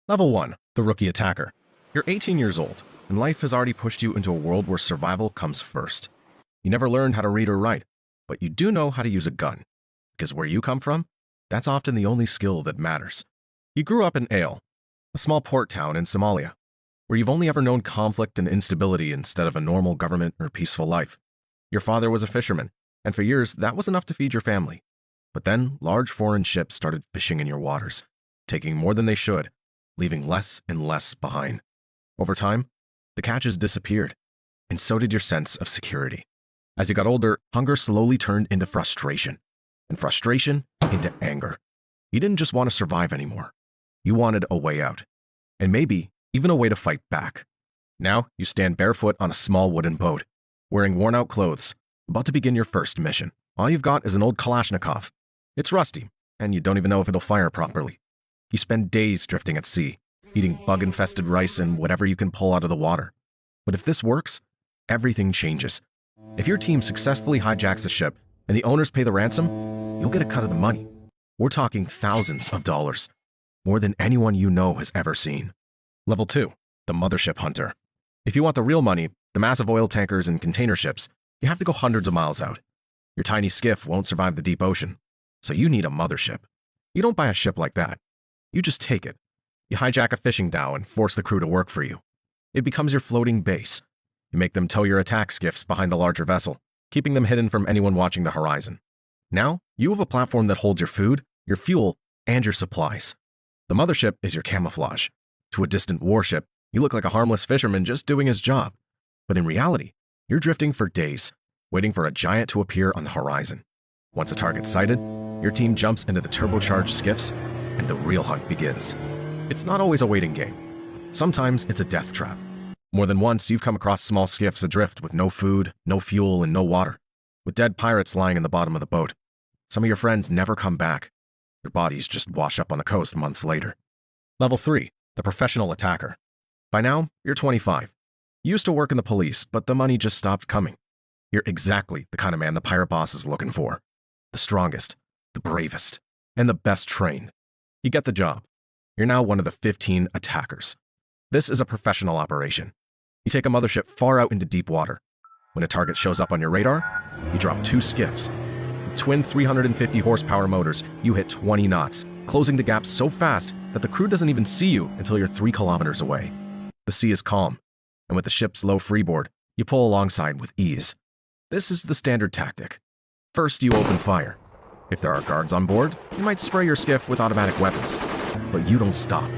Level 1, the Rookie Attacker. You're 18 years old, and life has already pushed you into a world where survival comes first. You never learned how to read or write, but you do know how to use a gun. Because where you come from, that's often the only skill that matters. You grew up in Ale, a small port town in Somalia, where you've only ever known conflict and instability instead of a normal government or peaceful life. Your father was a fisherman, and for years that was enough to feed your family. But then large foreign ships started fishing in your waters, taking more than they should, leaving less and less behind. Over time, the catches disappeared, and so did your sense of security. As you got older, hunger slowly turned into frustration, and frustration into anger. You didn't just want to survive anymore. You wanted a way out, and maybe even a way to fight back. Now, you stand barefoot on a small wooden boat, wearing worn-out clothes, about to begin your first mission. All you've got is an old Kalashnikov. It's rusty, and you don't even know if it'll fire properly. You spend days drifting at sea, eating bug-infested rice and whatever you can pull out of the water. But if this works, everything changes. If your team successfully hijacks the ship and the owners pay the ransom, you'll get a cut of the money. We're talking thousands of dollars, more than anyone you know has ever seen. Level 2, the Mothership Hunter. If you want the real money, the massive oil tankers and container ships, you have to go hundreds of miles out. Your tiny skiff won't survive the deep ocean, so you need a mothership. You don't buy a ship like that. You just take it. You hijack a fishing dhow and force the crew to work for you. It becomes your floating base. You make them tow your attack skiffs behind the larger vessel, keeping them hidden from anyone watching the horizon. Now, you have a platform that holds your food, your fuel, and your supplies. The mothership is your camouflage. To a distant warship, you look like a harmless fisherman just doing his job. But in reality, you're drifting for days, waiting for a giant to appear on the horizon. Once a target's sighted, your team jumps into the turbocharged skiffs, and the real hunt begins. It's not always a waiting game. Sometimes it's a death trap. More than once, you've come across small skiffs adrift with no food, no fuel, and no water, with dead pirates lying in the bottom of the boat. Some of your friends never come back. Their bodies just wash up on the coast months later. Level 3, the Professional Attacker. By now, you're 25. You used to work in the police, but the money just stopped coming. You're exactly the kind of man the pirate boss is looking for. The strongest, the bravest, and the best trained. You get the job. You're now one of the 15 attackers. This is a professional operation. You take a mothership far out into deep water. When a target shows up on your radar, you drop 2 skiffs. With twin 350 horsepower motors, you hit 20 knots, closing the gap so fast that the crew doesn't even see you until you're 3 kilometers away. The sea is calm, and with the ship's low freeboard, you pull alongside with ease. This is the standard tactic. First, you open fire. If there are guards on board, you might spray your skiff with automatic weapons. But you don't stop.